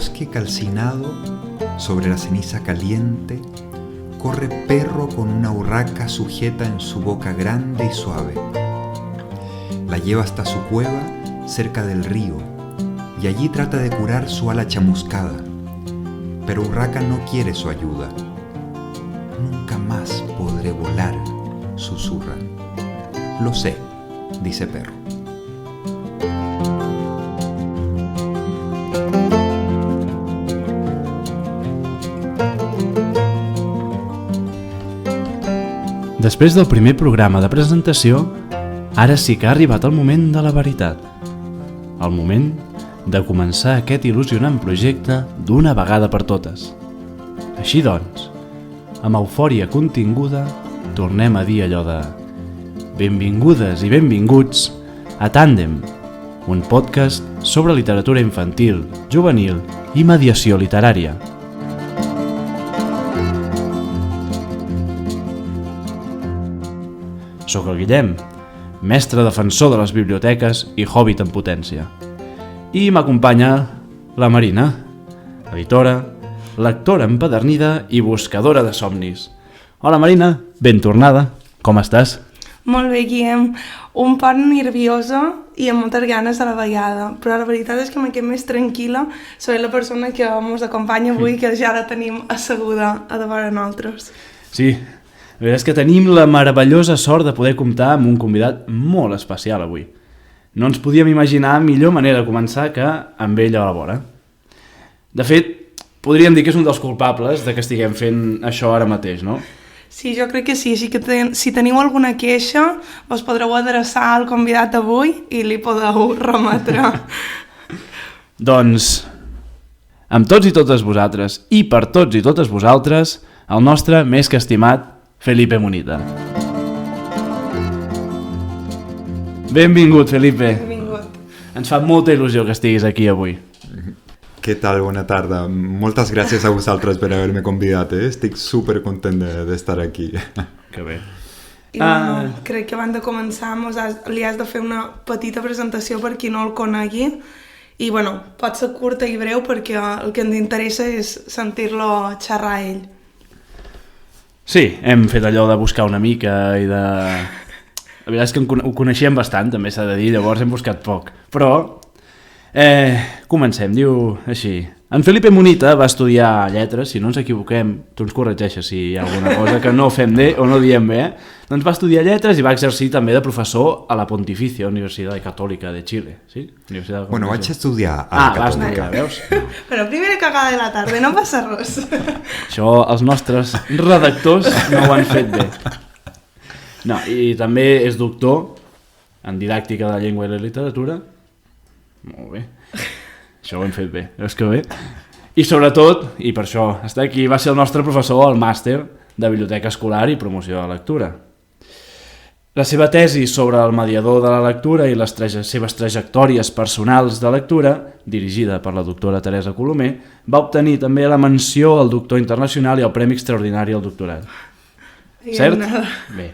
bosque calcinado, sobre la ceniza caliente, corre perro con una urraca sujeta en su boca grande y suave. La lleva hasta su cueva, cerca del río, y allí trata de curar su ala chamuscada. Pero Urraca no quiere su ayuda. Nunca más podré volar, susurra. Lo sé, dice Perro. Després del primer programa de presentació, ara sí que ha arribat el moment de la veritat. El moment de començar aquest il·lusionant projecte d'una vegada per totes. Així doncs, amb eufòria continguda, tornem a dir allò de benvingudes i benvinguts a Tàndem, un podcast sobre literatura infantil, juvenil i mediació literària. Soc el Guillem, mestre defensor de les biblioteques i hòbbit en potència. I m'acompanya la Marina, editora, lectora empedernida i buscadora de somnis. Hola Marina, ben tornada, com estàs? Molt bé, Guillem. Un poc nerviosa i amb moltes ganes a la vegada, però la veritat és que me quedo més tranquil·la sobre la persona que ens acompanya avui, que ja la tenim asseguda a davant de nosaltres. Sí, la veritat és que tenim la meravellosa sort de poder comptar amb un convidat molt especial avui. No ens podíem imaginar millor manera de començar que amb ell a la vora. De fet, podríem dir que és un dels culpables de que estiguem fent això ara mateix, no? Sí, jo crec que sí, així que si teniu alguna queixa, us podreu adreçar al convidat d'avui i li podeu remetre. Doncs, amb tots i totes vosaltres i per tots i totes vosaltres, el nostre més que estimat Felipe Munita. Benvingut, Felipe. Benvingut. Ens fa molta il·lusió que estiguis aquí avui. Què tal? Bona tarda. Moltes gràcies a vosaltres per haver-me convidat. Estic supercontent d'estar aquí. Que bé. I bueno, crec que abans de començar li has de fer una petita presentació per qui no el conegui. I bueno, pot ser curta i breu perquè el que ens interessa és sentir-lo xerrar a ell. Sí, hem fet allò de buscar una mica i de... La veritat és que ho coneixíem bastant, també s'ha de dir, llavors hem buscat poc. Però, comencem, diu així. En Felipe Munita va estudiar lletres, si no ens equivoquem, tu ens corregeixes si hi ha alguna cosa que no fem bé o no diem bé, doncs va estudiar lletres i va exercir també de professor a la Pontificia Universitat Catòlica de Xile, sí? Bueno, vaig estudiar a la Catòlica. Veus? Bueno, primera cagada de la tarda, no passa res. Això els nostres redactors no ho han fet bé. No, i també és doctor en didàctica de la llengua i la literatura. Molt bé. Això ho hem fet bé, veus que bé? I sobretot, i per això està aquí, va ser el nostre professor al màster de Biblioteca Escolar i Promoció de la Lectura. La seva tesi sobre el mediador de la lectura i les seves trajectòries personals de lectura, dirigida per la doctora Teresa Colomer, va obtenir també la menció al doctor internacional i el Premi Extraordinari al doctorat. Cert? Bé.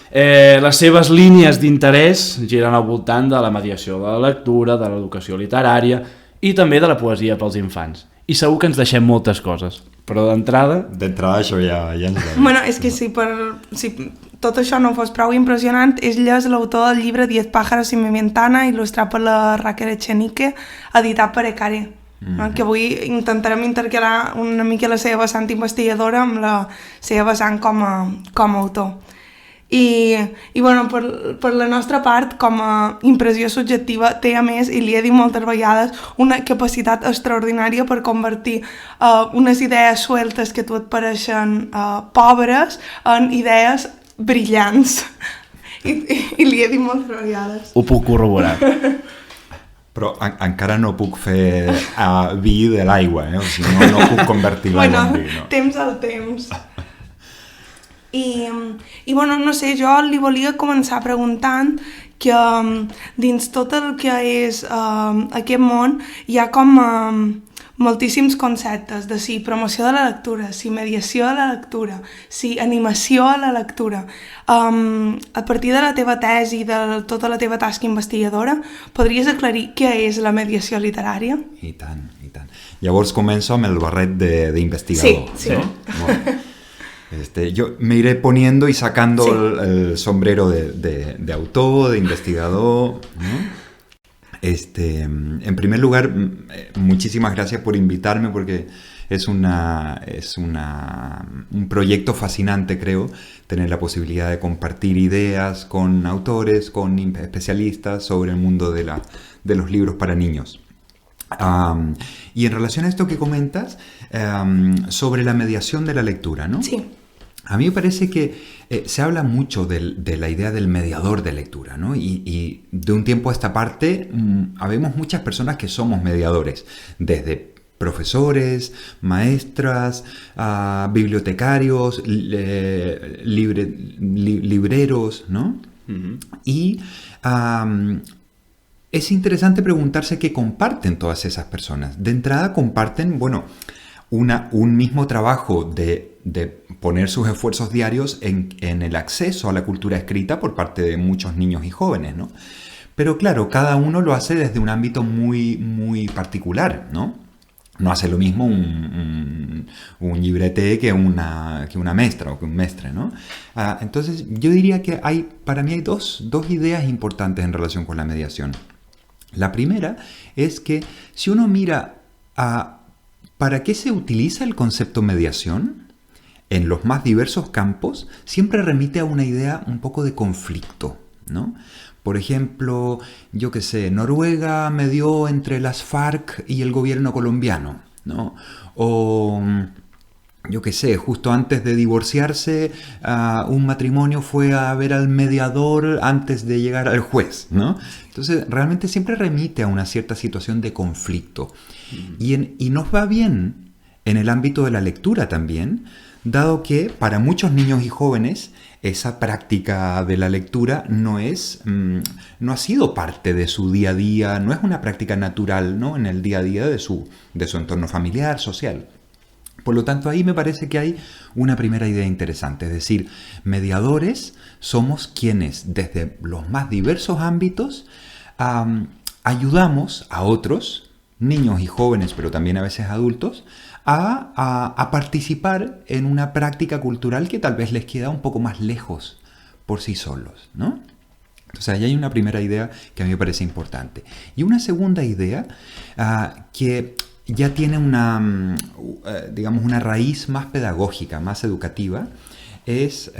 Les seves línies d'interès giren al voltant de la mediació de la lectura, de l'educació literària i també de la poesia pels infants. I segur que ens deixem moltes coses, però d'entrada... D'entrada això ja ens va. Bueno, és que si tot això no fos prou impressionant, ell és l'autor del llibre 10 pájaros y mi ventana, il·lustrat per la Raquel Echenique, editat per Ecaré. Que avui intentarem intercalar una mica la seva vessant investigadora amb la seva vessant com a autor. I bueno, per la nostra part, com a impressió subjectiva, té a més, i li he dit moltes vegades, una capacitat extraordinària per convertir unes idees sueltes que a tu et pareixen pobres en idees brillants. I li he dit moltes vegades. Ho puc corroborar. Però encara no puc fer vi de l'aigua, o sigui, no puc convertir l'aigua en vi. Bueno, temps al temps. I bueno, no sé, jo li volia començar preguntant que dins tot el que és aquest món hi ha com moltíssims conceptes de si promoció de la lectura, si mediació de la lectura, si animació a la lectura. A partir de la teva tesi i de tota la teva tasca investigadora, podries aclarir què és la mediació literària? I tant, i tant. Llavors començo amb el barret d'investigador. Sí, sí. ¿no? Yo me iré poniendo y sacando el sombrero de autor, de investigador, ¿no? En primer lugar, muchísimas gracias por invitarme porque es un proyecto fascinante, creo, tener la posibilidad de compartir ideas con autores, con especialistas sobre el mundo de los libros para niños. Y en relación a esto que comentas, sobre la mediación de la lectura, ¿no? Sí. A mí me parece que se habla mucho de la idea del mediador de lectura, ¿no? Y de un tiempo a esta parte habemos muchas personas que somos mediadores, desde profesores, maestras, bibliotecarios, libreros, ¿no? Uh-huh. Y es interesante preguntarse qué comparten todas esas personas. De entrada comparten, bueno, un mismo trabajo de poner sus esfuerzos diarios en el acceso a la cultura escrita por parte de muchos niños y jóvenes, ¿no? Pero claro, cada uno lo hace desde un ámbito muy, muy particular, ¿no? No hace lo mismo un libreté que una maestra o que un mestre, ¿no? Entonces, yo diría que para mí hay dos ideas importantes en relación con la mediación. La primera es que si uno mira ¿para qué se utiliza el concepto mediación? En los más diversos campos siempre remite a una idea un poco de conflicto, ¿no? Por ejemplo, yo qué sé, Noruega medió entre las FARC y el gobierno colombiano, ¿no? O yo qué sé, justo antes de divorciarse, un matrimonio fue a ver al mediador antes de llegar al juez, ¿no? Entonces, realmente siempre remite a una cierta situación de conflicto. Y nos va bien en el ámbito de la lectura también, dado que para muchos niños y jóvenes esa práctica de la lectura no ha sido parte de su día a día, no es una práctica natural, ¿no? En el día a día de su entorno familiar, social. Por lo tanto, ahí me parece que hay una primera idea interesante, es decir, mediadores somos quienes desde los más diversos ámbitos ayudamos a otros, niños y jóvenes, pero también a veces adultos, a participar en una práctica cultural que tal vez les queda un poco más lejos por sí solos, ¿no? Entonces, ahí hay una primera idea que a mí me parece importante. Y una segunda idea que ya tiene digamos, una raíz más pedagógica, más educativa, es,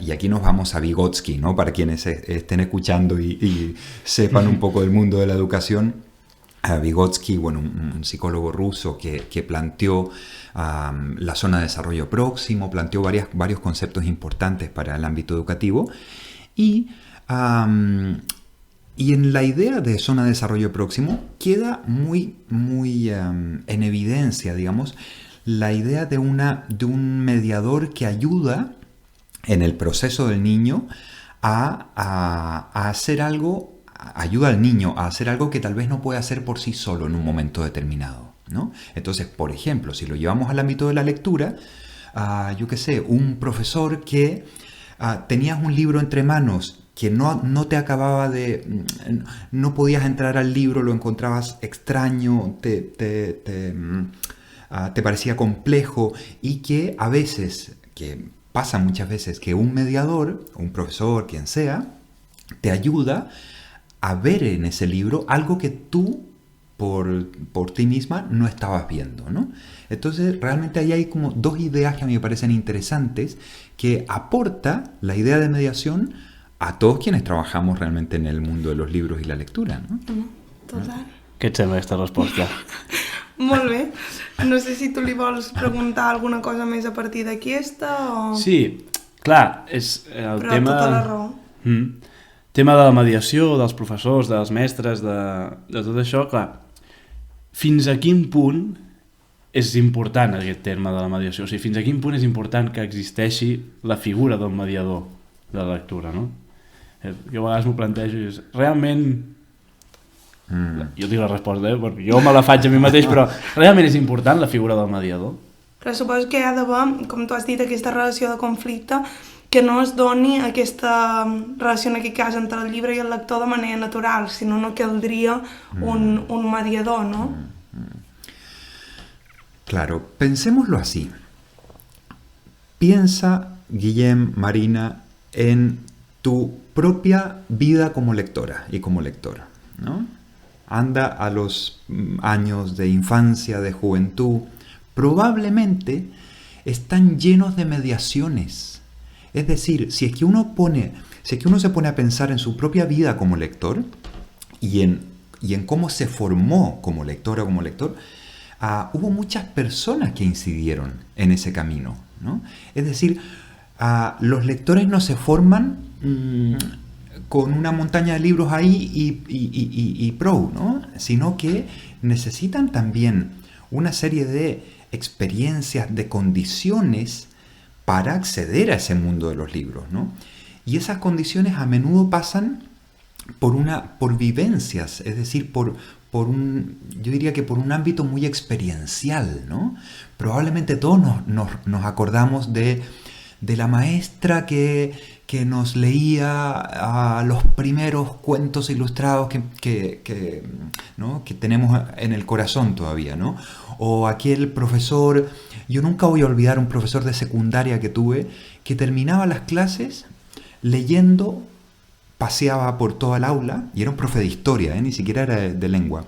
y aquí nos vamos a Vygotsky, ¿no? Para quienes estén escuchando y sepan un poco del mundo de la educación. Vygotsky, bueno, un psicólogo ruso que planteó la zona de desarrollo próximo, planteó varios conceptos importantes para el ámbito educativo y en la idea de zona de desarrollo próximo queda muy en evidencia, digamos, la idea de un mediador que ayuda en el proceso del niño a hacer algo, ayuda al niño a hacer algo que tal vez no puede hacer por sí solo en un momento determinado, ¿no? Entonces, por ejemplo, si lo llevamos al ámbito de la lectura, yo qué sé, un profesor que tenías un libro entre manos que no te acababa no podías entrar al libro, lo encontrabas extraño, te parecía complejo y que a veces, que pasa muchas veces, que un mediador, un profesor, quien sea, te ayuda a ver en ese libro algo que tú por ti misma no estabas viendo, ¿no? Entonces, realmente ahí hay como dos ideas que a mí me parecen interesantes que aporta la idea de mediación a todos quienes trabajamos realmente en el mundo de los libros y la lectura, ¿no? Total. Què et sembla aquesta resposta? Molt bé. No sé si tu li vols preguntar alguna cosa més a partir d'aquesta o... Sí, clar, és el Però tema... tota la raó. Tema de la mediació, dels professors, dels mestres, de tot això, clar, fins a quin punt és important aquest terme de la mediació? O sigui, fins a quin punt és important que existeixi la figura del mediador de la lectura, no? Jo a vegades m'ho plantejo i és, realment Jo dic la resposta, perquè jo me la faig a mi mateix, però realment és important la figura del mediador? Però suposo que hi ha d'haver, com tu has dit, aquesta relació de conflicte, que no es doni aquesta relació, en aquest cas, entre el llibre i el lector de manera natural, sinó no caldria un mediador, ¿no? Claro, pensémoslo así. Piensa, Guillem, Marina, en tu propia vida como lectora y como lector, ¿no? Anda a los años de infancia, de juventud, probablemente están llenos de mediaciones. Es decir, si es que uno se pone a pensar en su propia vida como lector y en cómo se formó como lectora o como lector, hubo muchas personas que incidieron en ese camino, ¿no? Es decir, los lectores no se forman con una montaña de libros ahí y pro, ¿no? Sino que necesitan también una serie de experiencias, de condiciones para acceder a ese mundo de los libros, ¿no? Y esas condiciones a menudo pasan por vivencias, es decir, yo diría que por un ámbito muy experiencial, ¿no? Probablemente todos nos acordamos de la maestra que nos leía los primeros cuentos ilustrados ¿no? que tenemos en el corazón todavía, ¿no? O aquel profesor, yo nunca voy a olvidar un profesor de secundaria que tuve, que terminaba las clases leyendo, paseaba por toda el aula, y era un profe de historia, ni siquiera era de lengua,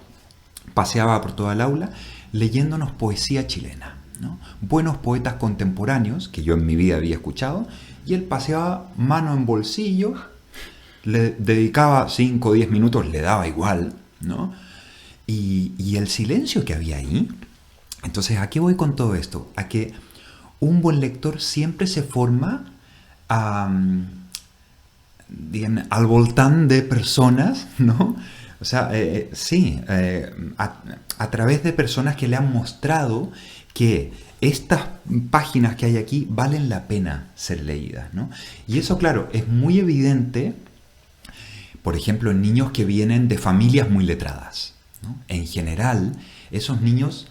paseaba por toda el aula leyéndonos poesía chilena, ¿no? Buenos poetas contemporáneos, que yo en mi vida había escuchado, y él paseaba mano en bolsillo, le dedicaba 5 o 10 minutos, le daba igual, ¿no? Y el silencio que había ahí. Entonces, ¿a qué voy con todo esto? A que un buen lector siempre se forma al voltant de personas, ¿no? O sea, a través de personas que le han mostrado que estas páginas que hay aquí valen la pena ser leídas, ¿no? Y eso, claro, es muy evidente, por ejemplo, en niños que vienen de familias muy letradas, ¿no? En general, esos niños,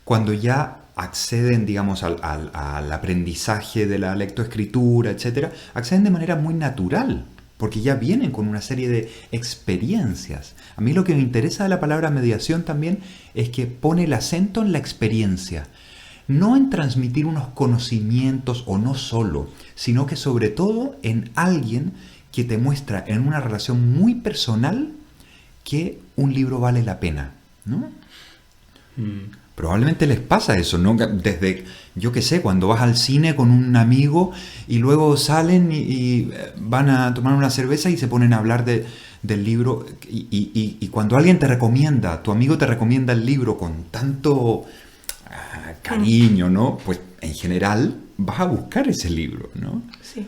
cuando ya acceden, digamos, al aprendizaje de la lectoescritura, etc., acceden de manera muy natural, porque ya vienen con una serie de experiencias. A mí lo que me interesa de la palabra mediación también es que pone el acento en la experiencia, no en transmitir unos conocimientos o no solo, sino que sobre todo en alguien que te muestra en una relación muy personal que un libro vale la pena, ¿no? Probablemente les pasa eso, ¿no? Desde, yo qué sé, cuando vas al cine con un amigo y luego salen y van a tomar una cerveza y se ponen a hablar del libro y cuando alguien te recomienda, tu amigo te recomienda el libro con tanto cariño, ¿no? Pues en general vas a buscar ese libro, ¿no? Sí.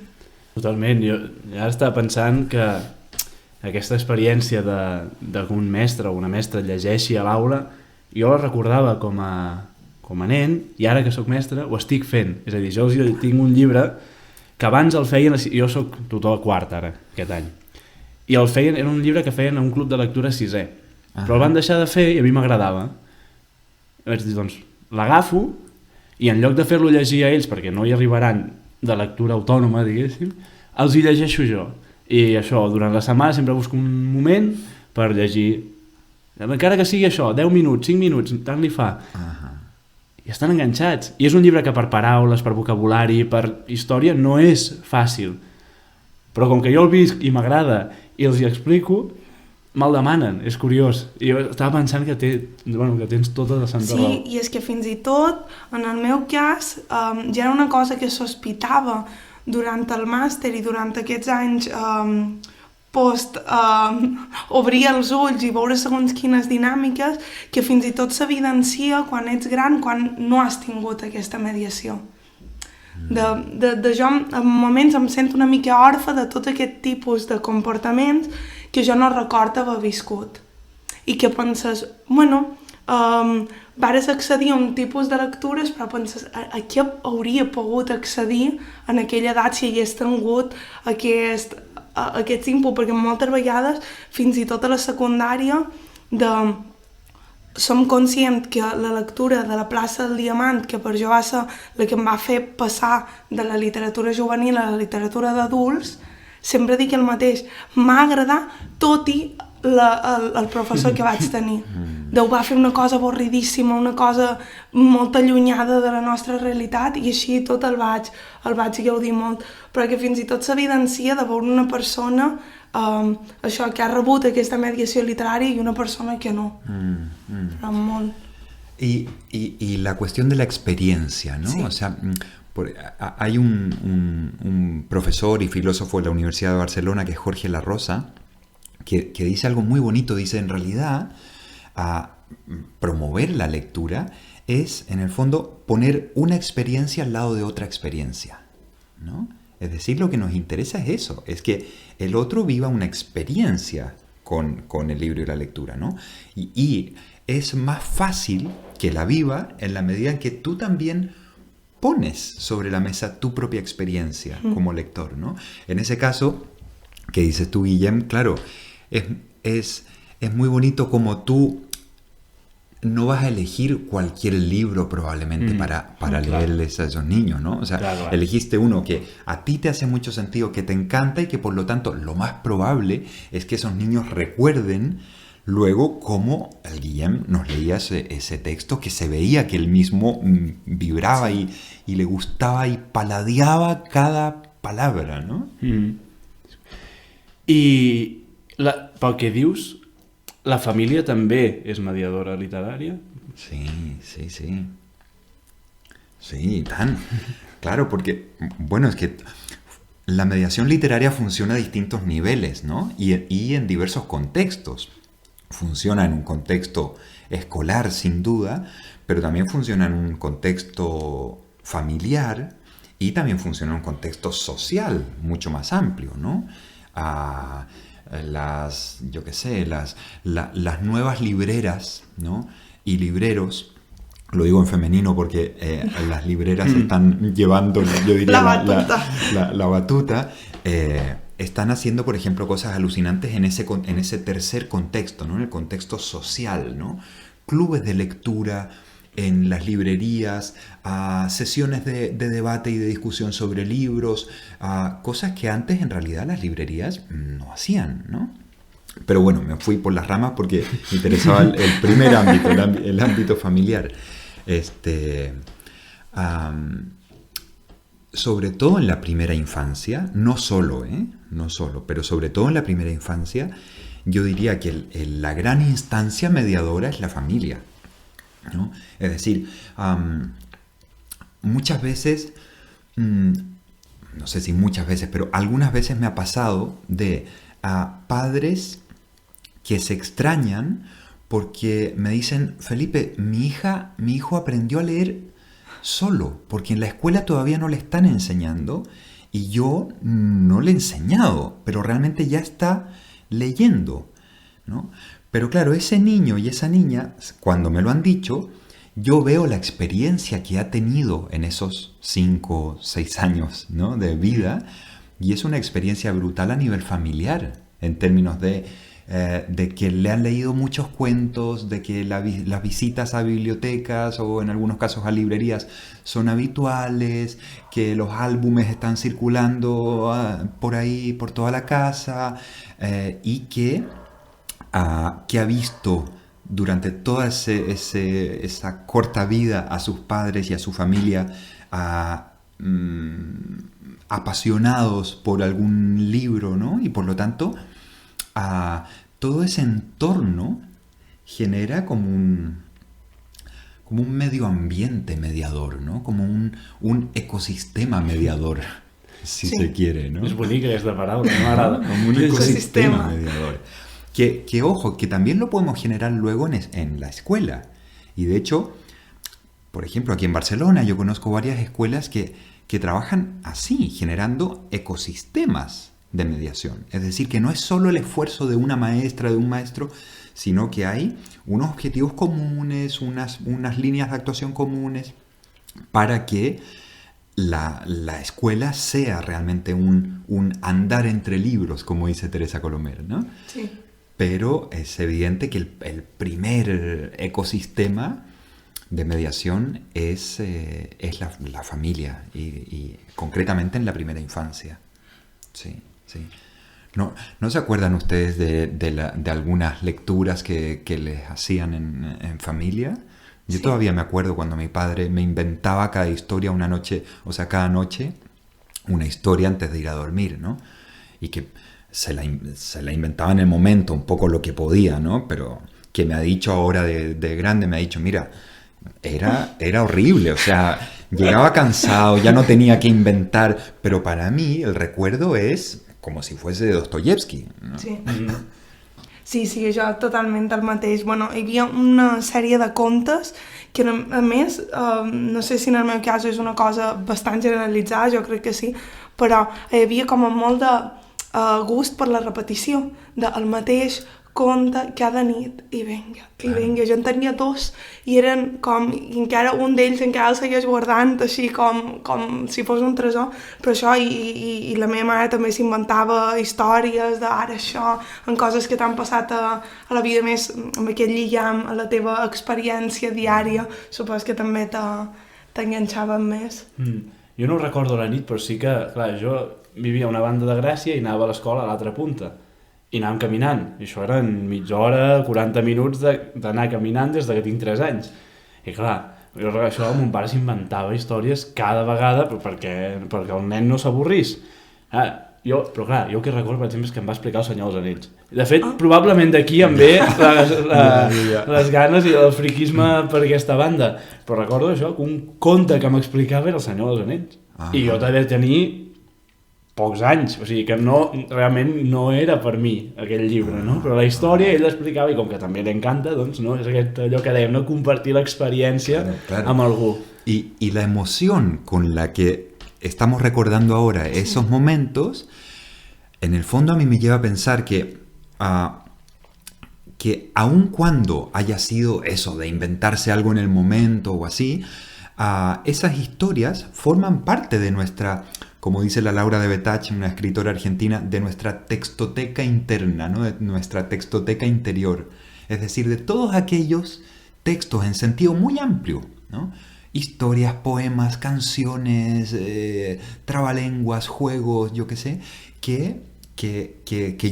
Totalment. Jo ara estava pensant que aquesta experiència d'algun mestre o una mestra llegeixi a l'aula, jo la recordava com a nen, i ara que sóc mestre ho estic fent. És a dir, jo tinc un llibre que abans el feien, jo sóc tutor a quart ara, aquest any, i el feien, era un llibre que feien a un club de lectura 6è, però el van deixar de fer i a mi m'agradava. Vaig dir, doncs, l'agafo i en lloc de fer-lo llegir a ells, perquè no hi arribaran de lectura autònoma, diguéssim, els hi llegeixo jo. I això, durant la setmana sempre busco un moment per llegir, encara que sigui això, 10 minuts, 5 minuts, tant li fa. I estan enganxats. I és un llibre que per paraules, per vocabulari, per història, no és fàcil. Però com que jo el visc i m'agrada i els hi explico, me'l demanen, és curiós. I jo estava pensant que tens tota la santa raó. Sí, i és que fins i tot, en el meu cas, ja era una cosa que sospitava durant el màster i durant aquests anys obrir els ulls i veure segons quines dinàmiques, que fins i tot s'evidencia quan ets gran, quan no has tingut aquesta mediació. Jo en moments em sento una mica orfa de tot aquest tipus de comportaments que jo no recordo haver viscut. I que penses, bueno, vares accedir a un tipus de lectures, però penses, a què hauria pogut accedir en aquella edat si hagués tingut aquest input? Perquè moltes vegades, fins i tot a la secundària, som conscients que la lectura de la plaça del Diamant, que per jo va ser la que em va fer passar de la literatura juvenil a la literatura d'adults, sempre dic el mateix, m'ha agradat tot i el professor que vaig tenir. Déu va fer una cosa avorridíssima, una cosa molt allunyada de la nostra realitat, i així tot el vaig gaudir molt, perquè fins i tot s'evidencia de veure una persona això, que ha rebut aquesta mediació literària, i una persona que no. Però molt. Y la cuestión de la experiencia, ¿no? Sí. O sea, hay un profesor y filósofo de la Universidad de Barcelona, que es Jorge La Rosa, que dice algo muy bonito. Dice, en realidad, promover la lectura es, en el fondo, poner una experiencia al lado de otra experiencia, ¿no? Es decir, lo que nos interesa es eso, es que el otro viva una experiencia con el libro y la lectura, ¿no? Y es más fácil que la viva en la medida en que tú también pones sobre la mesa tu propia experiencia como lector, ¿no? En ese caso, que dices tú, Guillem, claro, es muy bonito como tú no vas a elegir cualquier libro probablemente para leerles a esos niños, ¿no? O sea, claro. Elegiste uno que a ti te hace mucho sentido, que te encanta, y que por lo tanto lo más probable es que esos niños recuerden luego cómo el Guillem nos leía ese texto, que se veía que él mismo vibraba y le gustaba y paladeaba cada palabra, ¿no? I pel que dius, la família també és mediadora literària? Sí. Sí, tan. Claro, porque, bueno, es que la mediación literaria funciona a distintos niveles, ¿no? Y en diversos contextos. Funciona en un contexto escolar, sin duda, pero también funciona en un contexto familiar, y también funciona en un contexto social mucho más amplio, ¿no? Las nuevas libreras, ¿no? Y libreros, lo digo en femenino porque las libreras están llevando, yo diría, la batuta, están haciendo, por ejemplo, cosas alucinantes en ese tercer contexto, ¿no? En el contexto social, ¿no? Clubes de lectura en las librerías, sesiones de debate y de discusión sobre libros, cosas que antes en realidad las librerías no hacían, ¿no? Pero bueno, me fui por las ramas porque me interesaba el primer ámbito, el ámbito familiar. Sobre todo en la primera infancia, no solo, pero sobre todo en la primera infancia, yo diría que la gran instancia mediadora es la familia, ¿no? Es decir, muchas veces, no sé si muchas veces, pero algunas veces me ha pasado de padres que se extrañan porque me dicen, Felipe, mi hijo aprendió a leer solo, porque en la escuela todavía no le están enseñando y yo no le he enseñado, pero realmente ya está leyendo, ¿no? Pero claro, ese niño y esa niña, cuando me lo han dicho, yo veo la experiencia que ha tenido en esos 5, 6 años, ¿no? De vida, y es una experiencia brutal a nivel familiar, en términos de que le han leído muchos cuentos, de que las visitas a bibliotecas o en algunos casos a librerías son habituales, que los álbumes están circulando por ahí, por toda la casa, y que ha visto durante toda esa corta vida a sus padres y a su familia apasionados por algún libro, ¿no? Y por lo tanto, todo ese entorno genera como un medio ambiente mediador, ¿no? Como un ecosistema mediador, si se quiere, ¿no? És bonic aquesta paraula, m'agrada. Como un ecosistema mediador. Que ojo, que también lo podemos generar luego en la escuela. Y de hecho, por ejemplo, aquí en Barcelona yo conozco varias escuelas que trabajan así, generando ecosistemas de mediación. Es decir, que no es solo el esfuerzo de una maestra, de un maestro, sino que hay unos objetivos comunes, unas líneas de actuación comunes, para que la escuela sea realmente un andar entre libros, como dice Teresa Colomer, ¿no? Sí. pero es evidente que el primer ecosistema de mediación es la familia y concretamente en la primera infancia. Sí, sí. ¿No se acuerdan ustedes de algunas lecturas que les hacían en familia? Yo Sí. todavía me acuerdo cuando mi padre me inventaba cada historia una noche, o sea, cada noche una historia antes de ir a dormir, ¿no? Y que se la inventaba en el momento, un poco lo que podía, ¿no? Pero que me ha dicho ahora de grande, me ha dicho, mira, era horrible, o sea, llegaba cansado, ya no tenía que inventar, pero para mí el recuerdo es como si fuese de Dostoyevsky, ¿no? Sí. Sí, jo totalment el mateix. Bueno, hi havia una sèrie de contes que, a més, no sé si en el meu cas és una cosa bastant generalitzada, jo crec que sí, però hi havia com a molt de gust per la repetició del mateix conte cada nit i vinga, jo en tenia 2 i eren com, i encara un d'ells encara el segueix guardant així com si fos un tresor, però això i la meva mare també s'inventava històries d'ara això, en coses que t'han passat a la vida, més amb aquest lligam a la teva experiència diària, supos que també t'enganxaven més. Jo no ho recordo la nit, però sí que, clar, jo vivia a una banda de Gràcia i anava a l'escola a l'altra punta. I anàvem caminant, i això eren mitja hora, 40 minuts d'anar caminant des que tinc 3 anys. I clar, jo això mon pare s'inventava històries cada vegada perquè el nen no s'avorrís. Però clar, jo el que recordo, per exemple, és que em va explicar el Senyor dels Anells. De fet, probablement d'aquí em ve les ganes i el friquisme per aquesta banda. Però recordo això, que un conte que m'explicava era el Senyor dels Anells. I jo també tenia pocs anys, o sigui que realment no era per mi aquell llibre, no? Però la història ell l'explicava i com que també l'encanta, doncs no, és allò que dèiem, no? Compartir l'experiència amb algú. Y la emoción con la que estamos recordando ahora esos momentos, en el fondo a mí me lleva a pensar que aun cuando haya sido eso de inventarse algo en el momento o así, esas historias forman parte de nuestra, como dice la Laura de Betach, una escritora argentina, de nuestra textoteca interna, ¿no? De nuestra textoteca interior. Es decir, de todos aquellos textos en sentido muy amplio, ¿no? Historias, poemas, canciones, trabalenguas, juegos, yo qué sé, que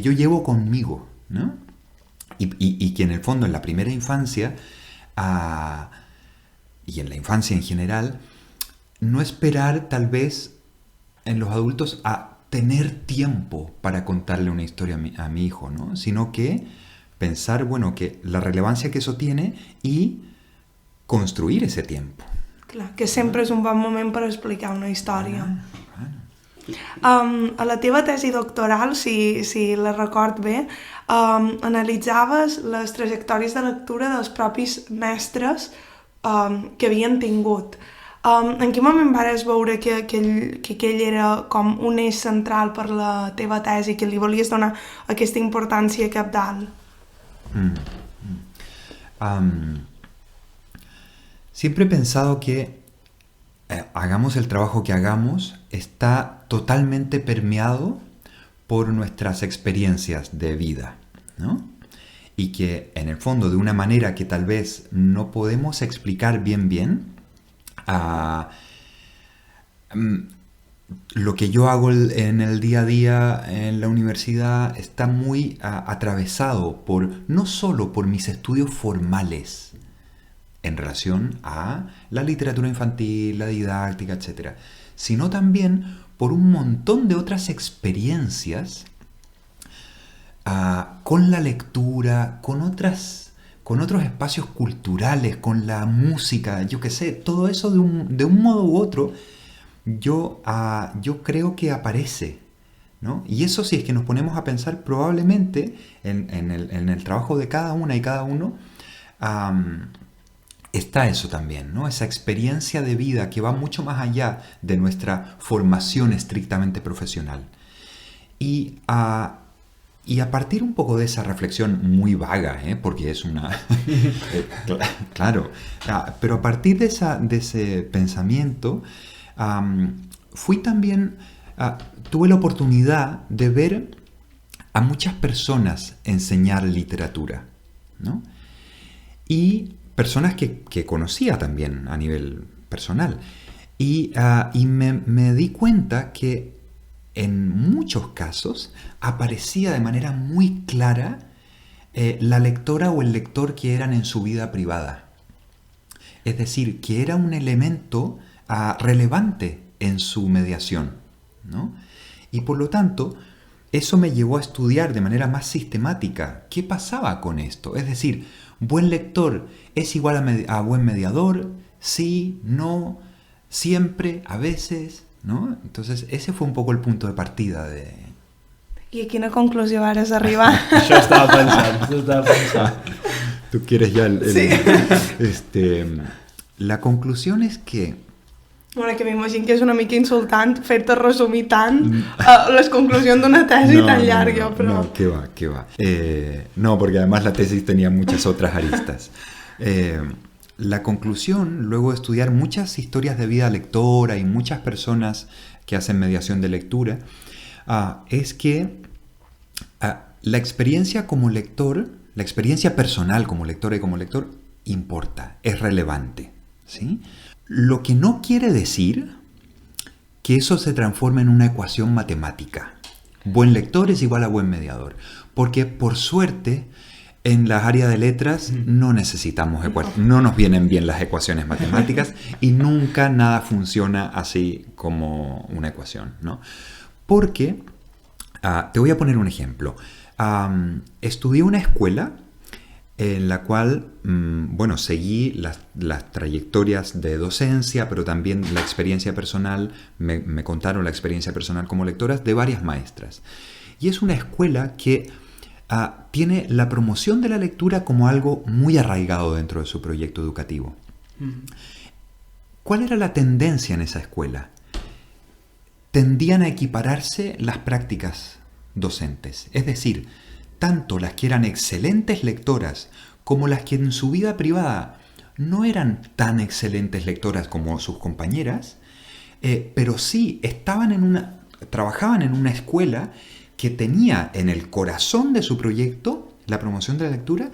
yo llevo conmigo, ¿no? Y que en el fondo en la primera infancia, y en la infancia en general, no esperar tal vez en los adultos a tener tiempo para contarle una historia a mi hijo, ¿no? Sino que pensar, bueno, que la relevancia que eso tiene y construir ese tiempo. Clar, que sempre és un bon moment per explicar una història. A la teva tesi doctoral, si la record bé, analitzaves les trajectòries de lectura dels propis mestres que havien tingut. En quin moment vares veure que aquell era com un eix central per la teva tesi, que li volies donar aquesta importància cabdal? Siempre he pensado que hagamos el trabajo que hagamos, está totalmente permeado por nuestras experiencias de vida, ¿no? Y que en el fondo, de una manera que tal vez no podemos explicar bien, lo que yo hago en el día a día en la universidad está muy atravesado no solo por mis estudios formales en relación a la literatura infantil, la didáctica, etc., sino también por un montón de otras experiencias con la lectura, con otros espacios culturales, con la música, yo qué sé, todo eso de un modo u otro, yo creo que aparece, ¿no? Y eso, si es que nos ponemos a pensar, probablemente en el trabajo de cada una y cada uno, está eso también, ¿no? Esa experiencia de vida que va mucho más allá de nuestra formación estrictamente profesional. Y a partir un poco de esa reflexión muy vaga, porque es una... claro, pero a partir de ese pensamiento, tuve la oportunidad de ver a muchas personas enseñar literatura, ¿no? Y personas que conocía también a nivel personal. Y me di cuenta que en muchos casos aparecía de manera muy clara la lectora o el lector que eran en su vida privada. Es decir, que era un elemento relevante en su mediación, ¿no? Y por lo tanto, eso me llevó a estudiar de manera más sistemática qué pasaba con esto. Es decir, ¿buen lector es igual a buen mediador? Sí, no, siempre, a veces, ¿no? Entonces, ese fue un poco el punto de partida de... I a quina conclusió vares arribar? Això estava pensant. Tú quieres ya Sí. La conclusión es que... Bueno, que m'imagino que és una mica insultant fer-te resumir tant les conclusions d'una tesi tan llarga, però... No, qué va. No, porque además la tesis tenía muchas otras aristas. La conclusión, luego de estudiar muchas historias de vida lectora y muchas personas que hacen mediación de lectura, es que la experiencia como lector, la experiencia personal como lectora y como lector, importa, es relevante, ¿sí? Lo que no quiere decir que eso se transforme en una ecuación matemática. Buen lector es igual a buen mediador. Porque, por suerte, en las áreas de letras no necesitamos no nos vienen bien las ecuaciones matemáticas y nunca nada funciona así como una ecuación, ¿no? Porque, te voy a poner un ejemplo. Estudié una escuela en la cual, seguí las trayectorias de docencia, pero también la experiencia personal, me contaron la experiencia personal como lectoras de varias maestras. Y es una escuela que tiene la promoción de la lectura como algo muy arraigado dentro de su proyecto educativo. ¿Cuál era la tendencia en esa escuela? Tendían a equipararse las prácticas docentes, es decir, tanto las que eran excelentes lectoras como las que en su vida privada no eran tan excelentes lectoras como sus compañeras, pero sí trabajaban en una escuela que tenía en el corazón de su proyecto la promoción de la lectura.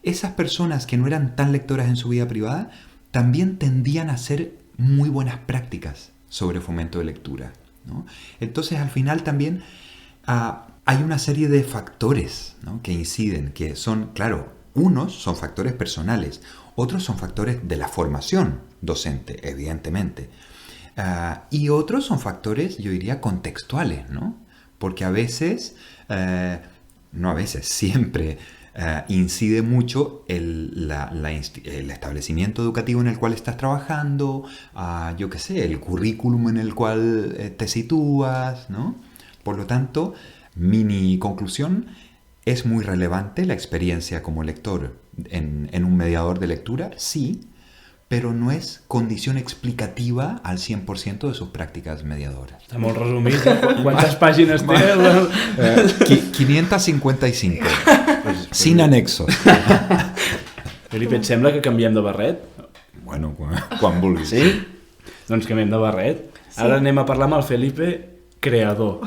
Esas personas que no eran tan lectoras en su vida privada también tendían a hacer muy buenas prácticas sobre fomento de lectura, ¿no? Entonces, al final también hay una serie de factores, ¿no?, que inciden, que son, claro, unos son factores personales, otros son factores de la formación docente, evidentemente, y otros son factores, yo diría, contextuales, ¿no? Porque a veces, siempre incide mucho el establecimiento educativo en el cual estás trabajando, el currículum en el cual te sitúas, ¿no? Por lo tanto, mini conclusión, es muy relevante la experiencia como lector en un mediador de lectura, sí, pero no es condición explicativa al 100% de sus prácticas mediadoras. Està molt resumit. ¿Cuántas páginas té? 555, sin anexos. Felipe, et sembla que canviem de barret? Bueno, quan vulguis. Sí? Doncs canviem de barret. Sí. Ara anem a parlar amb el Felipe, creador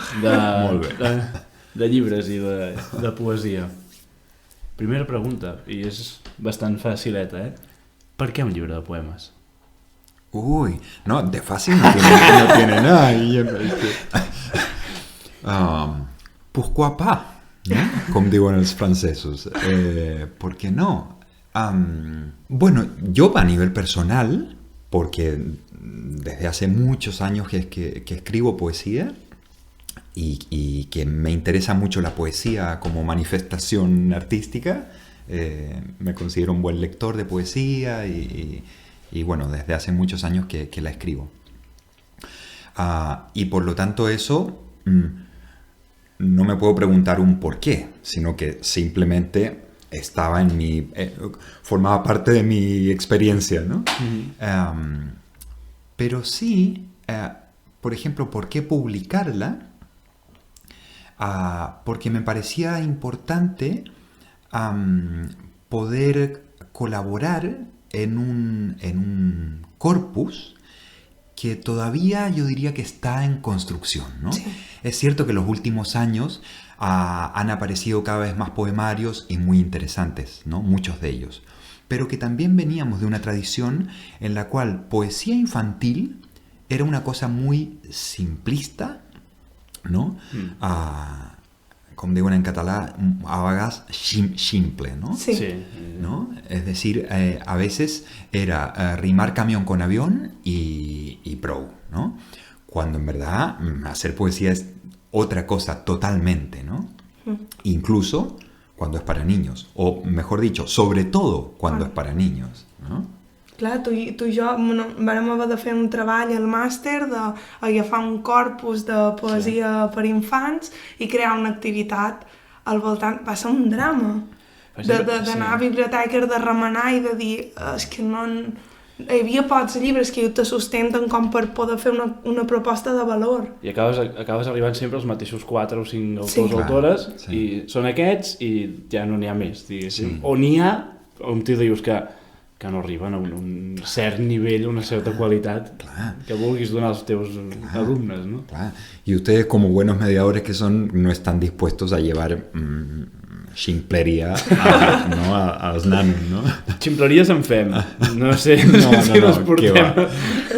de llibres i de poesia. Primera pregunta, i és bastant facileta, ¿Per qué un libro de poemas? Uy, no, de fácil no tiene nada. Pourquoi pas, ¿no? Como digo en los franceses. ¿Por qué no? Bueno, yo a nivel personal, porque desde hace muchos años que escribo poesía y que me interesa mucho la poesía como manifestación artística, me considero un buen lector de poesía y bueno, desde hace muchos años que la escribo. Y por lo tanto eso no me puedo preguntar un por qué, sino que simplemente estaba formaba parte de mi experiencia, ¿no? Pero sí, por ejemplo, ¿por qué publicarla? Porque me parecía importante poder colaborar en un corpus que todavía yo diría que está en construcción, ¿no? Sí. Es cierto que en los últimos años han aparecido cada vez más poemarios y muy interesantes, ¿no? Muchos de ellos. Pero que también veníamos de una tradición en la cual poesía infantil era una cosa muy simplista, ¿no? Com diuen en català, a vegades simple, ¿no? Sí. ¿No? Es decir, a veces era rimar camión con avión y prou, ¿no? Cuando en verdad hacer poesía es otra cosa totalmente, ¿no? Incluso cuando es para niños, o mejor dicho, sobre todo cuando es para niños, ¿no? Clar, tu i jo vam haver de fer un treball al màster d'agafar un corpus de poesia per infants i crear una activitat al voltant. Va ser un drama d'anar a biblioteques, de remenar i de dir és que no... Hi havia pocs llibres que te sustenten com per poder fer una proposta de valor. I acabes arribant sempre als mateixos 4 o 5 autors o Sí. autores, Sí. i són aquests i ja no n'hi ha més, diguéssim. Sí. O n'hi ha, on tu dius que no arriben a un cert nivell, una certa qualitat Clar. que vulguis donar als teus alumnes, no? Claro. Y ustedes, como buenos mediadores que son, no están dispuestos a llevar ximpleria ¿no? als nanos, ¿no? Ximpleries en fem, no sé si No, nos portem.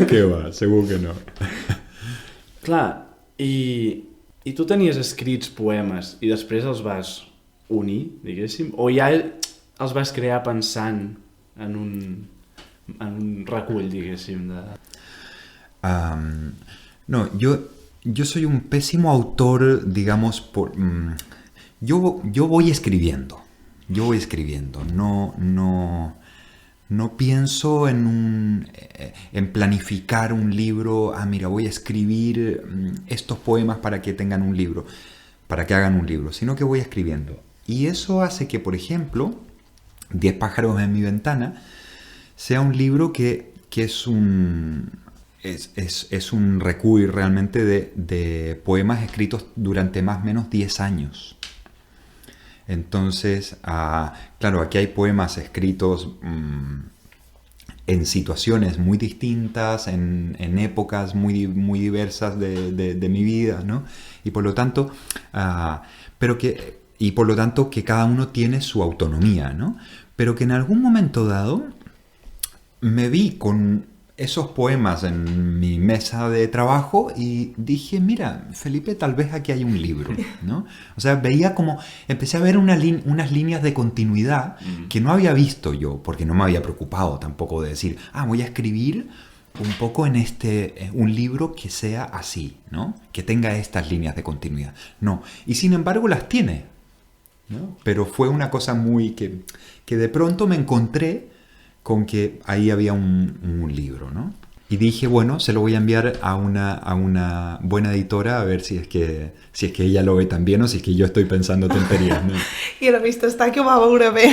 què va, segur que no. Clar, i tu tenies escrits poemes i després els vas unir, diguéssim, o ja els vas crear pensant en un recull, diguéssim, de... No, yo soy un pésimo autor, digamos, yo voy escribiendo, no pienso en planificar un libro, mira, voy a escribir estos poemas para que tengan un libro, para que hagan un libro, sino que voy escribiendo. Y eso hace que, por ejemplo, 10 pájaros en mi ventana sea un libro que es un recull realmente de poemas escritos durante más o menos 10 años. Entonces, claro, aquí hay poemas escritos en situaciones muy distintas, en épocas muy diversas de mi vida, ¿no? Y por lo tanto, que cada uno tiene su autonomía, ¿no? Pero que en algún momento dado me vi con esos poemas en mi mesa de trabajo y dije, mira, Felipe, tal vez aquí hay un libro, ¿no? O sea, empecé a ver unas líneas de continuidad que no había visto yo, porque no me había preocupado tampoco de decir, voy a escribir un poco en un libro que sea así, ¿no? Que tenga estas líneas de continuidad. No, y sin embargo las tiene, ¿no? Pero fue una cosa que de pronto me encontré con que ahí había un libro, ¿no? Y dije, bueno, se lo voy a enviar a una buena editora a ver si es que ella lo ve también o si es que yo estoy pensando tonterías, ¿no? I la vista està que ho va veure bé.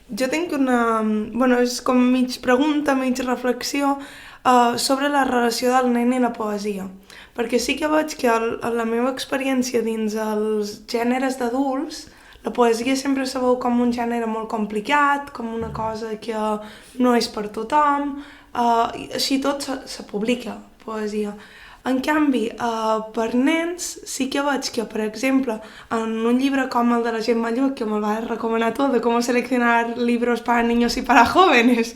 Jo tinc una... Bueno, és com mig pregunta, mig reflexió sobre la relació del nen i la poesia. Perquè sí que veig que la meva experiència dins els gèneres d'adults, la poesia sempre se veu com un gènere molt complicat, com una cosa que no és per tothom, i així tot se publica, poesia. En canvi, per nens sí que veig que, per exemple, en un llibre com el de la Gemma Lluc, que me'l va recomanar tot, de com seleccionar libros para niños y para jóvenes,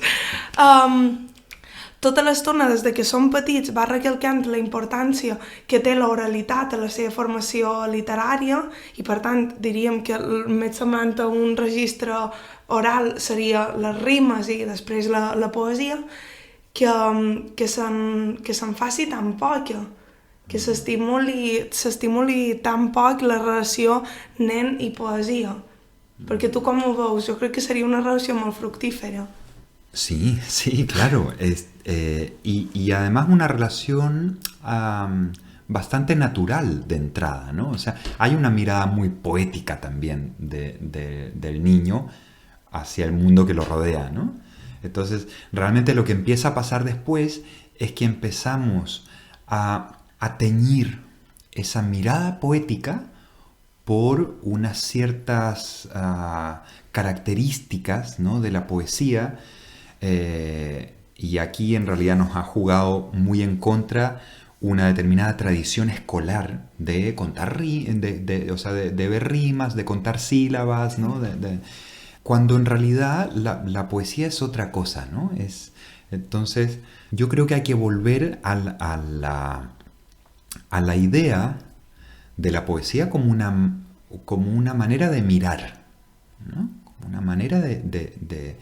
tota l'estona, des de que som petits, va recalcant la importància que té l'oralitat a la seva formació literària i, per tant, diríem que el més semblant a un registre oral seria les rimes i després la poesia, que se'n faci tan poca, que s'estimuli tan poc la relació nen i poesia. Perquè tu com ho veus? Jo crec que seria una relació molt fructífera. Sí, claro. Y además una relación bastante natural de entrada, ¿no? O sea, hay una mirada muy poética también del niño hacia el mundo que lo rodea, ¿no? Entonces, realmente lo que empieza a pasar después es que empezamos a teñir esa mirada poética por unas ciertas características, ¿no? De la poesía, Y aquí en realidad nos ha jugado muy en contra una determinada tradición escolar de contar, de ver rimas, de contar sílabas, ¿no? Cuando en realidad la poesía es otra cosa, ¿no? Entonces, yo creo que hay que volver a la idea de la poesía como una manera de mirar, ¿no? Como una manera de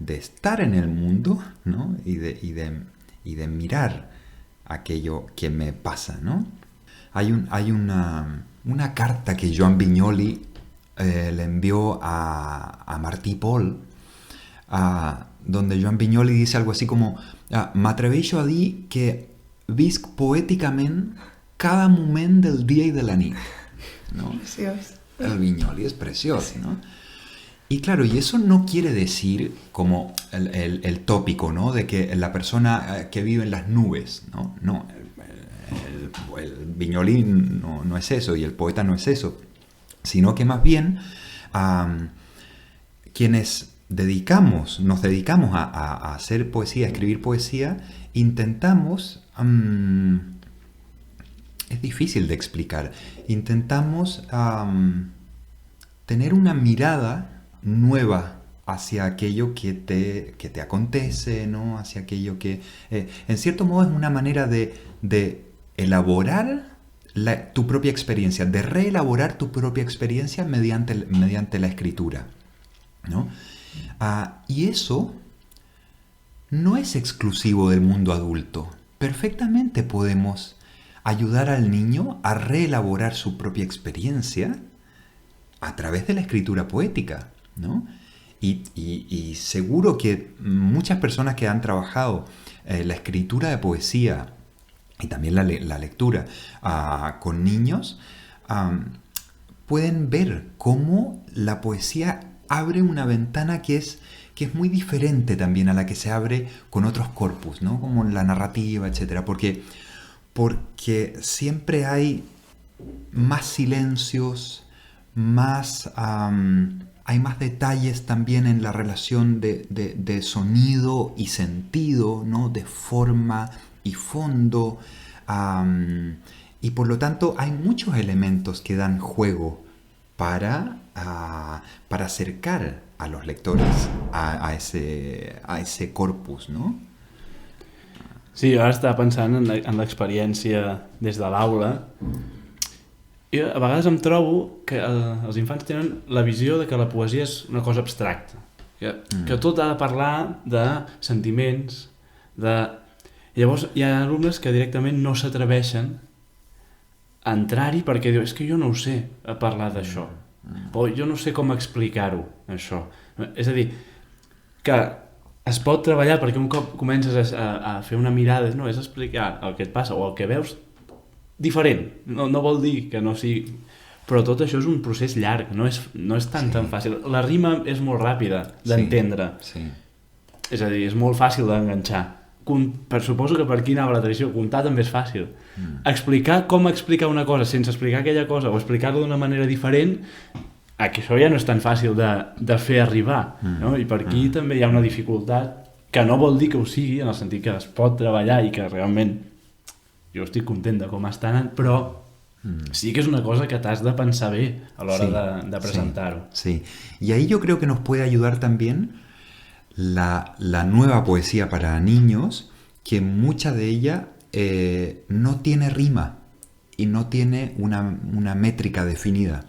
estar en el mundo, ¿no? y de mirar aquello que me pasa, ¿no? Hay una carta que Joan Vinyoli le envió a Martí Pol, donde Joan Vinyoli dice algo así como «M'atreveixo a dir que visc poèticament cada moment del dia i de la nit». ¿No? Preciós. El Vinyoli es precioso, ¿no? Y claro, y eso no quiere decir como el tópico, ¿no? De que la persona que vive en las nubes, ¿no? No, el Vinyoli no es eso, y el poeta no es eso, sino que más bien quienes nos dedicamos a hacer poesía, a escribir poesía, intentamos, es difícil de explicar, intentamos tener una mirada nueva hacia aquello que te acontece, ¿no? Hacia aquello que, en cierto modo, es una manera de elaborar tu propia experiencia, de reelaborar tu propia experiencia mediante la escritura, ¿no? Y eso no es exclusivo del mundo adulto. Perfectamente podemos ayudar al niño a reelaborar su propia experiencia a través de la escritura poética, ¿no? Y seguro que muchas personas que han trabajado la escritura de poesía y también la lectura con niños pueden ver cómo la poesía abre una ventana que es muy diferente también a la que se abre con otros corpus, ¿no? Como la narrativa, etc. Porque siempre hay más silencios, hay más detalles también en la relación de sonido y sentido, ¿no? De forma y fondo, y por lo tanto hay muchos elementos que dan juego para acercar a los lectores a ese corpus, ¿no? Sí, jo ara estava pensant en l'experiència des de l'aula. I a vegades em trobo que els infants tenen la visió de que la poesia és una cosa abstracta, que tot ha de parlar de sentiments, Llavors hi ha alumnes que directament no s'atreveixen a entrar-hi perquè diuen, és que jo no ho sé a parlar d'això, o jo no sé com explicar-ho, això. És a dir, que es pot treballar perquè un cop comences a fer una mirada, no, és explicar el que et passa o el que veus diferent, no vol dir que no sigui... Però tot això és un procés llarg, no és tan fàcil. La rima és molt ràpida d'entendre. Sí. És a dir, és molt fàcil d'enganxar. Suposo que per aquí anava la tradició, contar també és fàcil. Explicar com explicar una cosa sense explicar aquella cosa o explicar-la d'una manera diferent, que això ja no és tan fàcil de fer arribar, no? I per aquí també hi ha una dificultat que no vol dir que ho sigui, en el sentit que es pot treballar i que realment jo estic content de com està anant, però sí que es una cosa que t'has de pensar bé a l'hora de presentar-ho. Sí. Y ahí yo creo que nos puede ayudar también la nueva poesía para niños, que mucha de ella no tiene rima y no tiene una métrica definida.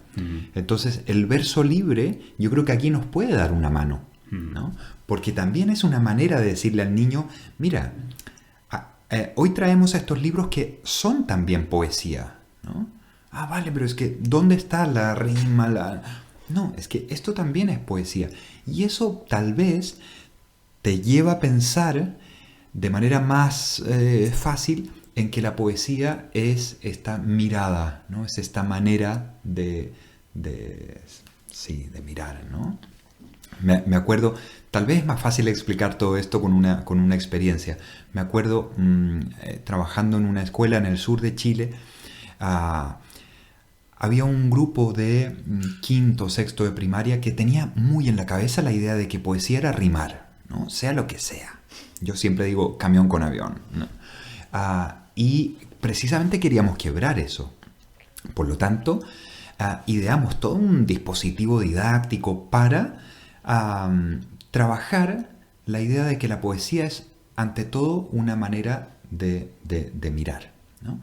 Entonces el verso libre yo creo que aquí nos puede dar una mano, ¿no? Porque también es una manera de decirle al niño, mira, hoy traemos estos libros que son también poesía, ¿no? Vale, pero es que ¿dónde está la rima? No, es que esto también es poesía. Y eso tal vez te lleva a pensar de manera más fácil en que la poesía es esta mirada, ¿no? Es esta manera de mirar, ¿no? Me acuerdo, tal vez es más fácil explicar todo esto con una experiencia. Me acuerdo trabajando en una escuela en el sur de Chile, había un grupo de quinto, sexto de primaria que tenía muy en la cabeza la idea de que poesía era rimar, ¿no? Sea lo que sea, Yo siempre digo camión con avión, ¿no? Y precisamente queríamos quebrar eso. Por lo tanto, ideamos todo un dispositivo didáctico para trabajar la idea de que la poesía es, ante todo, una manera de mirar, ¿no?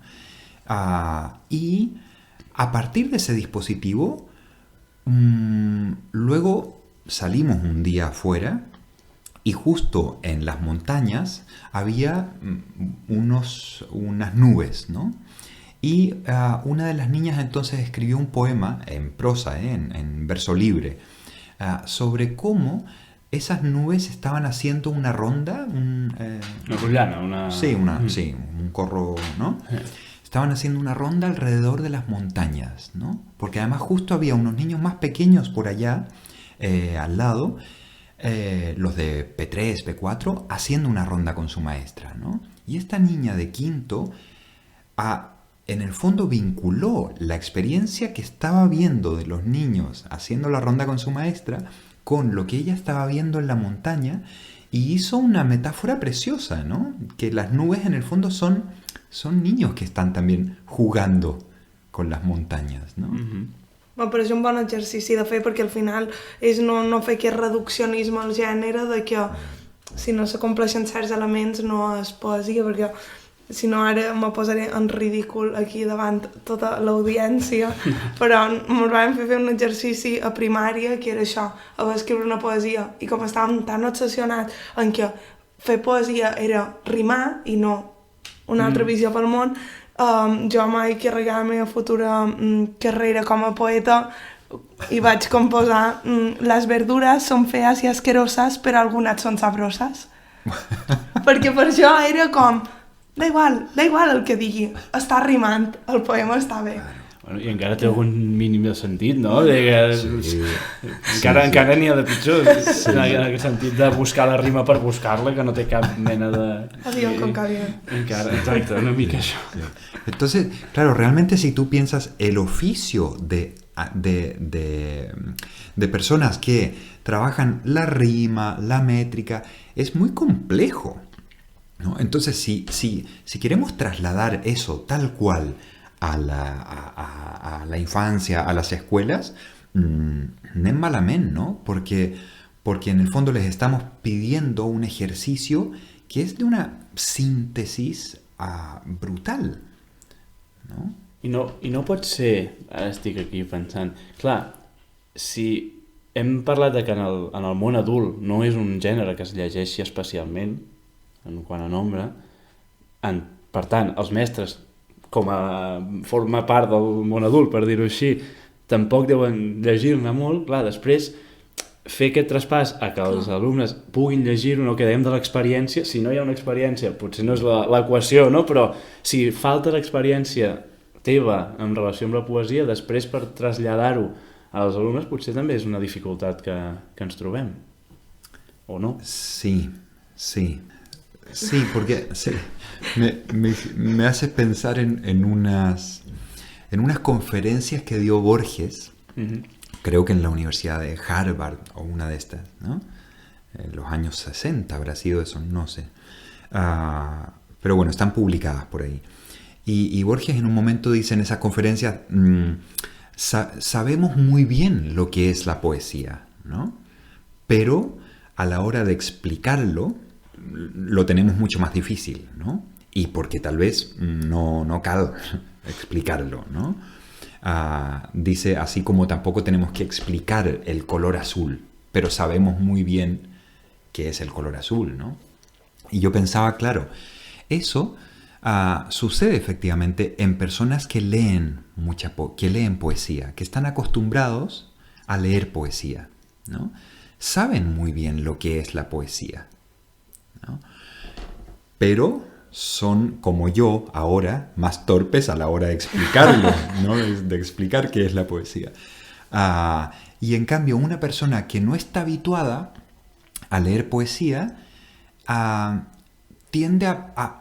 Y a partir de ese dispositivo, luego salimos un día afuera y justo en las montañas había unas nubes, ¿no? Y una de las niñas entonces escribió un poema en prosa, en verso libre, sobre cómo esas nubes estaban haciendo una ronda, una rotllana, sí, un corro, ¿no? Estaban haciendo una ronda alrededor de las montañas, ¿no? Porque además justo había unos niños más pequeños por allá, al lado, los de P3, P4, haciendo una ronda con su maestra, ¿no? Y esta niña de quinto, en el fondo vinculó la experiencia que estaba viendo de los niños haciendo la ronda con su maestra con lo que ella estaba viendo en la montaña y hizo una metáfora preciosa, ¿no? Que las nubes en el fondo son niños que están también jugando con las montañas, ¿no? Bueno, però és un bon exercici de fer perquè al final és no fer aquest reduccionisme al gènere de que si no s'acompleixen certs elements no és poesia, perquè si no ara me posaré en ridícul aquí davant tota l'audiència, però ens vam fer un exercici a primària que era això, haver d'escriure una poesia, i com estàvem tan obsessionats en que fer poesia era rimar i no una altra visió pel món, jo mai carregava la meva futura carrera com a poeta i vaig composar les verdures són fees i asqueroses però algunes són sabroses perquè per això era com da igual el que digui, està rimant, el poema està bé. Bueno, i encara té algun mínim de sentit, no? Encara n'hi ha de pitjor, en aquest sentit de buscar la rima per buscar-la, que no té cap mena de... Avión con cavión. Encara, exacte, una mica això. Entonces, claro, realmente si tú piensas el oficio de personas que trabajan la rima, la métrica, es muy complejo, ¿no? Entonces, si queremos trasladar eso tal cual a la infancia, a las escuelas, nem malament, ¿no? Porque en el fondo les estamos pidiendo un ejercicio que es de una síntesis brutal, ¿no? I no pot ser, ara estic aquí pensant, clar, si hem parlat de que en el món adult no és un gènere que es llegeixi especialment, en quant a nombre, per tant, els mestres, com a forma part del món adult, per dir-ho així, tampoc deuen llegir-ne molt, clar, després fer aquest traspàs a que els alumnes puguin llegir-ho, no, que dèiem de l'experiència, si no hi ha una experiència, potser no és l'equació, no? Però si falta l'experiència teva en relació amb la poesia, després per traslladar-ho als alumnes potser també és una dificultat que ens trobem, o no? Sí, porque me hace pensar en unas conferencias que dio Borges, creo que en la Universidad de Harvard o una de estas, ¿no? En los años 60 habrá sido eso, no sé. Pero bueno, están publicadas por ahí. Y Borges en un momento dice en esas conferencias, sabemos muy bien lo que es la poesía, ¿no? Pero a la hora de explicarlo, lo tenemos mucho más difícil, ¿no? Y porque tal vez no cal explicarlo, ¿no? Dice, así como tampoco tenemos que explicar el color azul, pero sabemos muy bien qué es el color azul, ¿no? Y yo pensaba, claro, eso sucede efectivamente en personas que leen poesía, que están acostumbrados a leer poesía, ¿no? Saben muy bien lo que es la poesía, ¿no? Pero son, como yo ahora, más torpes a la hora de explicarlo, ¿no? De explicar qué es la poesía. Y en cambio, una persona que no está habituada a leer poesía tiende a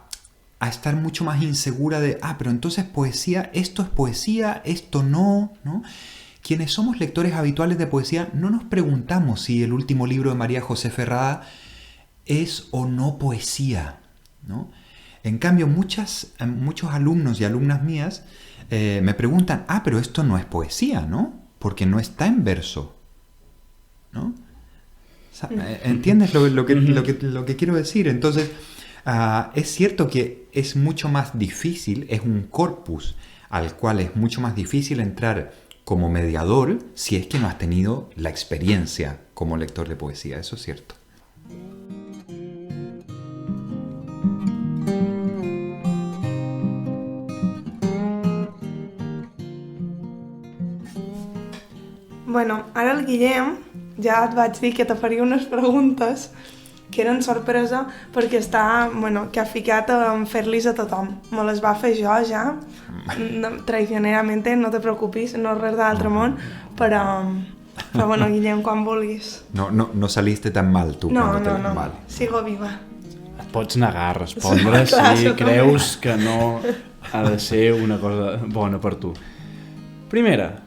estar mucho más insegura de, pero entonces poesía, esto es poesía, esto no, ¿no? Quienes somos lectores habituales de poesía no nos preguntamos si el último libro de María José Ferrada es o no poesía, ¿no? En cambio, muchos alumnos y alumnas mías me preguntan, pero esto no es poesía, ¿no? Porque no está en verso, ¿no? ¿Entiendes lo que quiero decir? Entonces, es cierto que es mucho más difícil, es un corpus al cual es mucho más difícil entrar como mediador si es que no has tenido la experiencia como lector de poesía, eso es cierto. Bueno, ara el Guillem ja et vaig dir que te faria unes preguntes que eren sorpresa perquè que ha ficat en fer-los a tothom. Me les va fer jo ja, traicioneramente, no te preocupis, no és res d'altre món, però bueno, Guillem, quan vulguis. No saliste tan mal tu. No, Vale. sigo viva. Et pots negar a respondre si creus que no ha de ser una cosa bona per tu. Primera,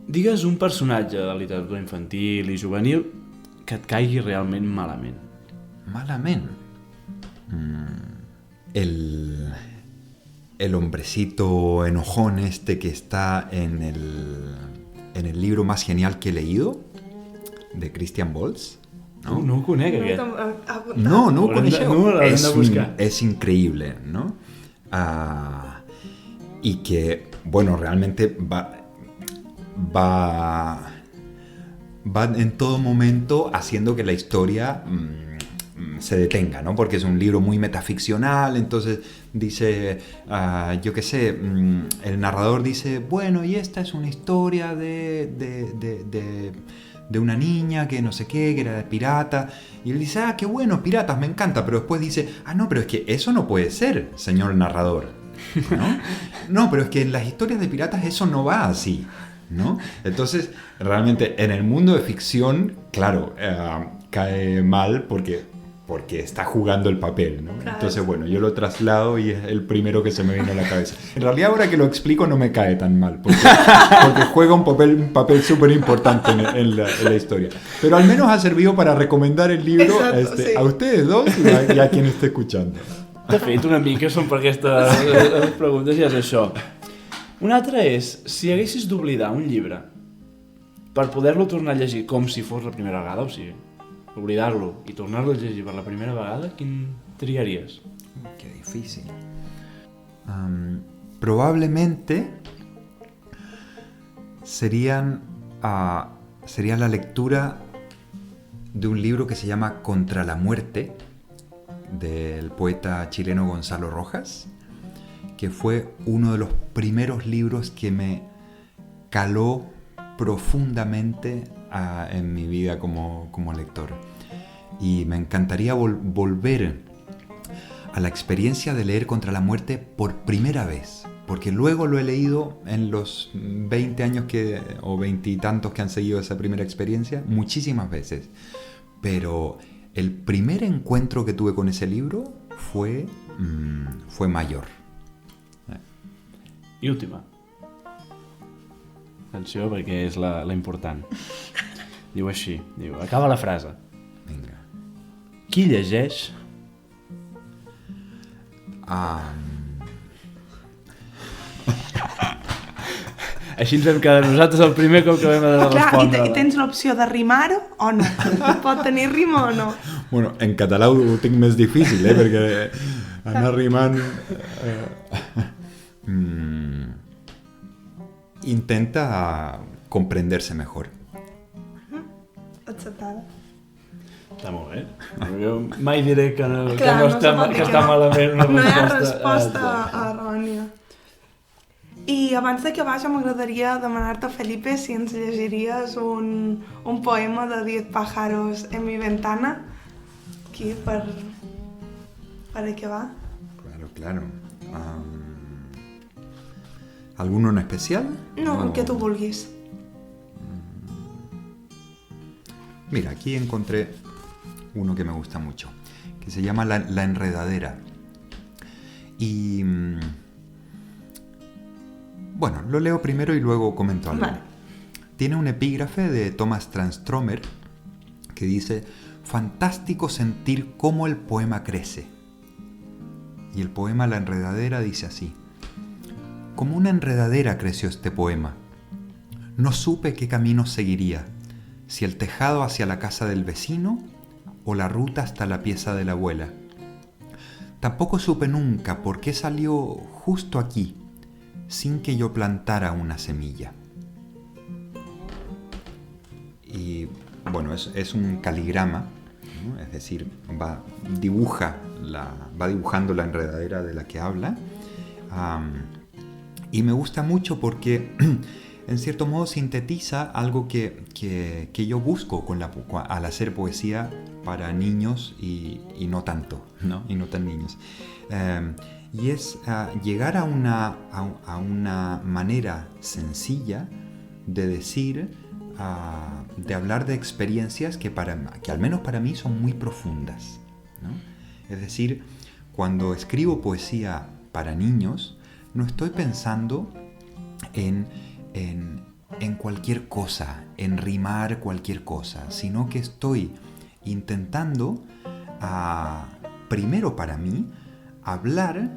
digues un personatge de literatura infantil i juvenil que et caigui realment malament. Malament. El hombrecito enojón que está en el libro más genial que he leído, de Christian Bolz. No ho conec, aquest. No ho coneixeu. l'haurem de buscar. Es increíble, ¿no? Y que, bueno, realmente va en todo momento haciendo que la historia se detenga, ¿no? Porque es un libro muy metaficcional, entonces dice, yo qué sé, el narrador dice, bueno, y esta es una historia de una niña que no sé qué, que era pirata, y él dice, qué bueno, piratas, me encanta, pero después dice, no, pero es que eso no puede ser, señor narrador, ¿no? No, pero es que en las historias de piratas eso no va así, ¿no? Entonces, realmente en el mundo de ficción, claro, cae mal porque está jugando el papel, ¿no? Claro. Entonces, bueno, yo lo traslado y es el primero que se me vino a la cabeza. En realidad, ahora que lo explico, no me cae tan mal, porque juega un papel súper importante en la historia. Pero al menos ha servido para recomendar el libro. Exacto, sí. A ustedes dos y a quien esté escuchando. De fet, una mica són per aquestes preguntes i és això. Una altra és, si haguessis d'oblidar un llibre per poder-lo tornar a llegir com si fos la primera vegada, o sigui, oblidar-lo i tornar-lo a llegir per la primera vegada, quin triaries? Qué difícil. Probablemente sería la lectura de un libro que se llama Contra la muerte, del poeta chileno Gonzalo Rojas, que fue uno de los primeros libros que me caló profundamente en mi vida como lector. Y me encantaría volver a la experiencia de leer Contra la muerte por primera vez, porque luego lo he leído en los 20 años o 20 y tantos que han seguido esa primera experiencia, muchísimas veces. Pero el primer encuentro que tuve con ese libro fue mayor. I última. Atenció, perquè és la important. Diu així, acaba la frase. Vinga. Qui llegeix? Així ens vam quedar nosaltres el primer cop que vam haver de respondre. Clar, i tens l'opció de rimar-ho o no? Pot tenir rima o no? Bueno, en català ho tinc més difícil, perquè anar rimant... Intenta comprenderse mejor. Acceptada. Està molt bé. Jo mai diré que està malament una resposta. No hi ha resposta errònia. I abans d'acabar, m'agradaria demanar-te, Felipe, si ens llegiries un poema de 10 pájaros en mi ventana, aquí, per acabar. Claro. ¿Alguno en especial? No, el que tú vulguis. Mira, aquí encontré uno que me gusta mucho, que se llama La enredadera. Y... bueno, lo leo primero y luego comento algo. Vale. Tiene un epígrafe de Thomas Tranströmer que dice: fantástico sentir cómo el poema crece. Y el poema La enredadera dice así: como una enredadera creció este poema. No supe qué camino seguiría, si el tejado hacia la casa del vecino o la ruta hasta la pieza de la abuela. Tampoco supe nunca por qué salió justo aquí, sin que yo plantara una semilla. Y bueno, es un caligrama, ¿no? Es decir, va dibujando la enredadera de la que habla. Y me gusta mucho porque en cierto modo sintetiza algo que yo busco al hacer poesía para niños y no tanto, ¿no? Y no tan niños. Y es llegar a una manera sencilla de decir, de hablar de experiencias que al menos para mí son muy profundas, ¿no? Es decir, cuando escribo poesía para niños, no estoy pensando en cualquier cosa, en rimar cualquier cosa, sino que estoy intentando, primero para mí, hablar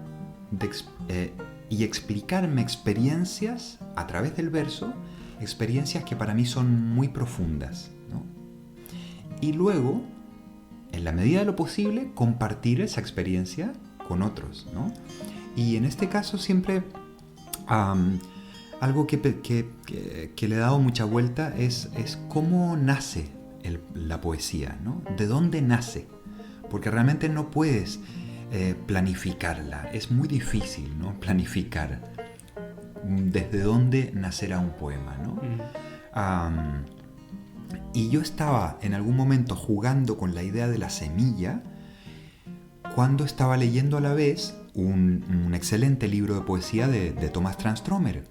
y explicarme experiencias a través del verso, experiencias que para mí son muy profundas, ¿no? Y luego, en la medida de lo posible, compartir esa experiencia con otros, ¿no? Y en este caso siempre algo que le he dado mucha vuelta es cómo nace la poesía, ¿no? ¿De dónde nace? Porque realmente no puedes planificarla. Es muy difícil, ¿no? Planificar desde dónde nacerá un poema, ¿no? Y yo estaba en algún momento jugando con la idea de la semilla cuando estaba leyendo a la vez un excelente libro de poesía de Thomas Tranströmer.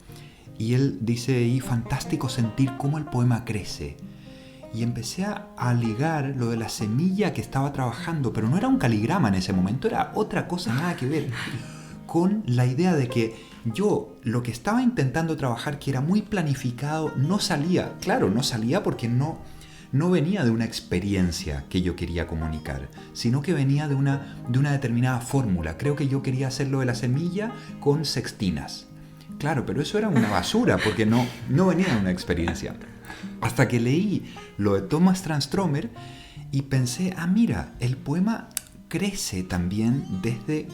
Y él dice, y fantástico sentir cómo el poema crece. Y empecé a ligar lo de la semilla que estaba trabajando, pero no era un caligrama en ese momento, era otra cosa, nada que ver, con la idea de que yo lo que estaba intentando trabajar, que era muy planificado, no salía. Claro, no salía porque no venía de una experiencia que yo quería comunicar, sino que venía de una determinada fórmula. Creo que yo quería hacer lo de la semilla con sextinas. Claro, pero eso era una basura porque no venía de una experiencia. Hasta que leí lo de Thomas Tranströmer y pensé, mira, el poema crece también desde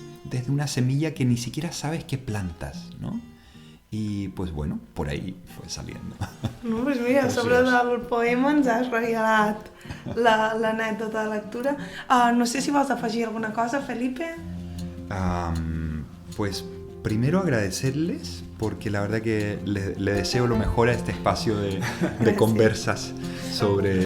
una semilla que ni siquiera sabes que plantas, ¿no? I, pues bueno, por ahí fue saliendo. No, pues mira, sobre el poema ens has regalat l'anècdota de lectura. No sé si vols afegir alguna cosa, Felipe. Pues primero agradecerles, porque la verdad que le deseo lo mejor a este espacio de conversas sobre